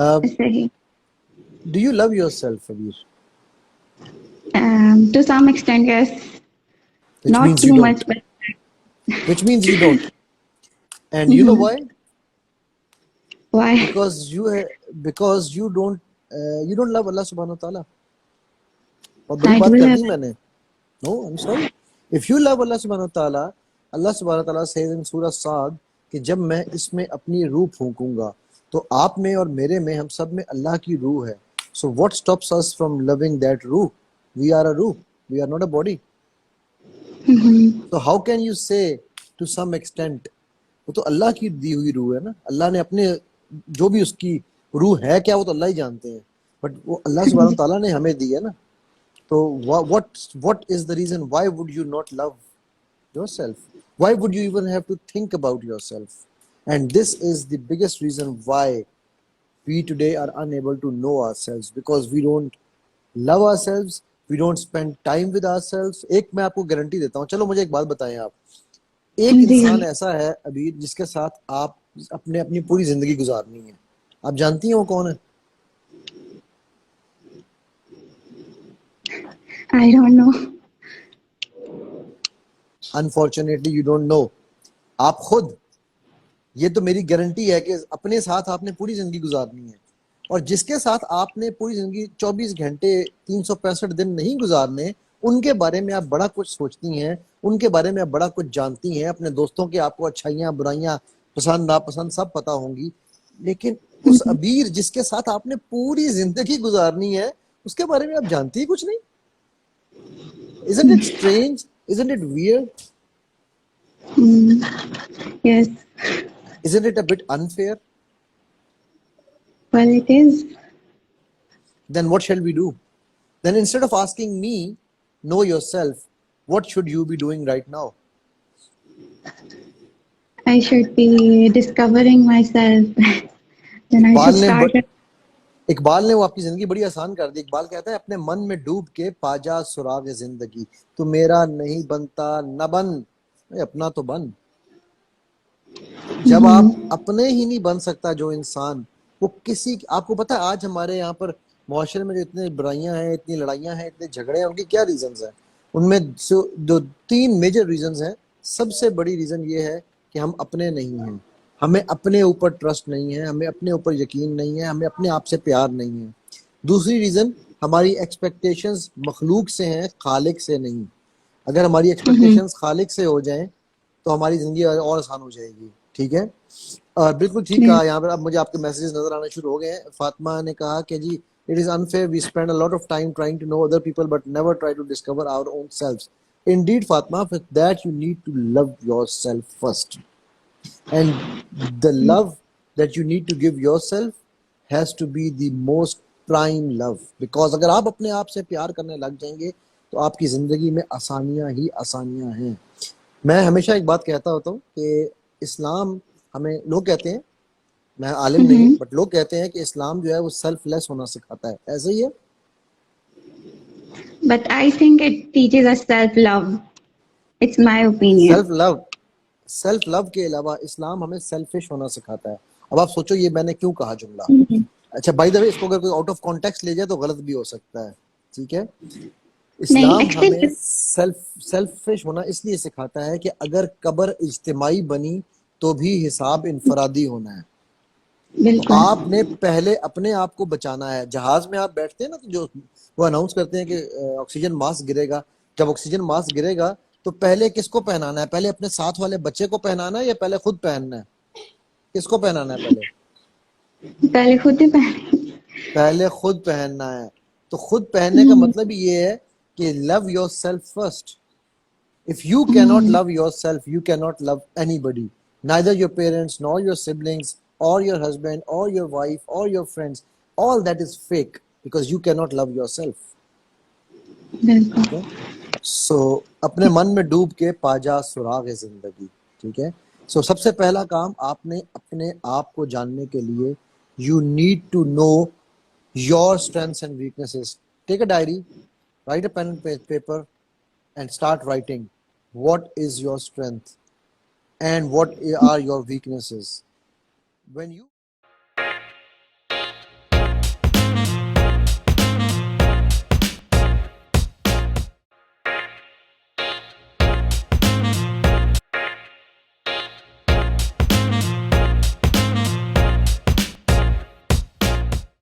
सही। Do you love yourself अबीर? To some extent, yes. Which Not means you too much, don't. but Which means you don't. And you know why? why? Because because you don't love Allah subhanahu wa ta'ala. और बड़ी I do बात कर love दी मैंने. No, I'm sorry. If you love Allah subhanahu wa ta'ala, Allah subhanahu wa ta'ala says in Surah Saad कि जब मैं इसमें अपनी रूह फूंकूंगा तो आप में और मेरे में, हम सब में अल्लाह की रूह है. So what stops us from loving that रूह? We are a रूह. We are not a body. it. So how can you say to some extent, वो तो अल्लाह की दी हुई रूह है ना. अल्लाह ने अपने जो भी उसकी रूह है क्या, वो तो अल्लाह ही जानते हैं. बट वो अल्लाह सुब्हानहू तआला ने हमें दी है ना. तो what is the reason why would you not love yourself? Why would you even have to think about yourself? And this is the biggest reason why we today are unable to know ourselves, because we don't love ourselves, we don't spend time with ourselves. एक मैं आपको guarantee देता हूँ. चलो मुझे एक बात बताएं आप. एक जी इंसान ऐसा है अभी जिसके साथ आप अपनी पूरी जिंदगी गुजारनी है. आप जानती हैं वो कौन है? I don't know. Unfortunately you don't know. आप खुद. ये तो मेरी गारंटी है कि अपने साथ आपने पूरी जिंदगी गुजारनी है. और जिसके साथ आपने पूरी जिंदगी 24 घंटे 365 दिन नहीं गुजारने, उनके बारे में आप बड़ा कुछ सोचती हैं, उनके बारे में आप बड़ा कुछ जानती हैं. अपने दोस्तों की आपको अच्छाइयाँ बुराइयाँ पसंद नापसंद सब पता होंगी. लेकिन उस अबीर जिसके साथ आपने पूरी जिंदगी गुजारनी है, उसके बारे में आप जानती ही कुछ नहीं. Isn't it strange? Isn't it weird? Yes. Isn't it a bit unfair? Well, it is. Then what shall we do? Then instead of asking me, know yourself, what should you be doing right now? I should be discovering myself. Then I should Iqbal ने start. Iqbal ने वो आपकी जिंदगी बड़ी आसान कर दी. इकबाल कहता है, अपने मन में डूब के पाजा सुराग जिंदगी, तू मेरा नहीं बनता न बन, अपना तो बन. जब आप अपने ही नहीं बन सकता जो इंसान, वो किसी, आपको पता है आज हमारे यहाँ पर मुआशरे में जो इतनी बुराइयां हैं, इतनी लड़ाइयां हैं, इतने झगड़े हैं, उनकी क्या रीजंस हैं? उनमें दो तीन मेजर रीजंस हैं. सबसे बड़ी रीजन ये है कि हम अपने नहीं हैं. हमें अपने ऊपर ट्रस्ट नहीं है, हमें अपने ऊपर यकीन नहीं है, हमें अपने आप से प्यार नहीं है. दूसरी रीजन, हमारी एक्सपेक्टेशंस मखलूक से हैं, खालिक से नहीं. अगर हमारी एक्सपेक्टेशंस खालिक से हो जाएं तो हमारी जिंदगी और आसान हो जाएगी. ठीक है. बिल्कुल ठीक कहा. यहाँ पर अब मुझे आपके मैसेजेस नजर आने शुरू हो गए हैं. फातिमा ने कहा कि जी, it is unfair, we spend a lot of time trying to know other people but never try to discover our own selves. Indeed, Fatma, for that you need to love yourself first. And the love that you need to give yourself has to be the most prime love. Because अगर आप अपने आप से प्यार करने लग जाएंगे तो आपकी जिंदगी में आसानियां ही आसानियां हैं. मैं हमेशा एक बात कहता होता हूँ कि इस्लाम, हमें लोग कहते हैं, मैं आलिम नहीं हूँ, बट लोग कहते हैं कि इस्लाम जो है वो सेल्फलेस होना सिखाता है. ऐसे ही है? But I think it teaches us self-love. It's my opinion. Self love के अलावा इस्लाम हमें सेल्फिश होना सिखाता है. अब आप सोचो ये मैंने क्यों कहा जुमला. अच्छा, बाय द वे, इसको अगर कोई आउट ऑफ कॉन्टेक्स्ट ले जाए तो गलत भी हो सकता है. ठीक है. नहीं, इस्लाम हमें actually, सेल्फिश होना इसलिए सिखाता है कि अगर कब्र इज्तिमाई बनी तो भी हिसाब इनफरादी होना है. तो बिल्कुल. आपने पहले अपने आप को बचाना है. जहाज में आप बैठते हैं ना, तो जो वो अनाउंस करते हैं कि ऑक्सीजन मास्क गिरेगा. जब ऑक्सीजन मास्क गिरेगा तो पहले किसको पहनाना है? पहले अपने साथ वाले बच्चे को पहनाना है या पहले खुद पहनना है? किसको पहनाना है पहले? पहले खुद ही पहने. पहले खुद पहनना है. तो खुद पहनने का मतलब ये है कि love yourself first. If you cannot love yourself, you cannot love anybody. Neither your parents, nor your siblings, or your husband, or your wife, or your friends. All that is fake because you cannot love yourself. बिल्कुल. Okay? So, अपने मन में डूब के पाजा सुराग है जिंदगी. ठीक है. So, सबसे पहला काम आपने अपने आप को जानने के लिए, you need to know your strengths and weaknesses. Take a diary, write a pen and paper, and start writing what is your strength and what are your weaknesses. When you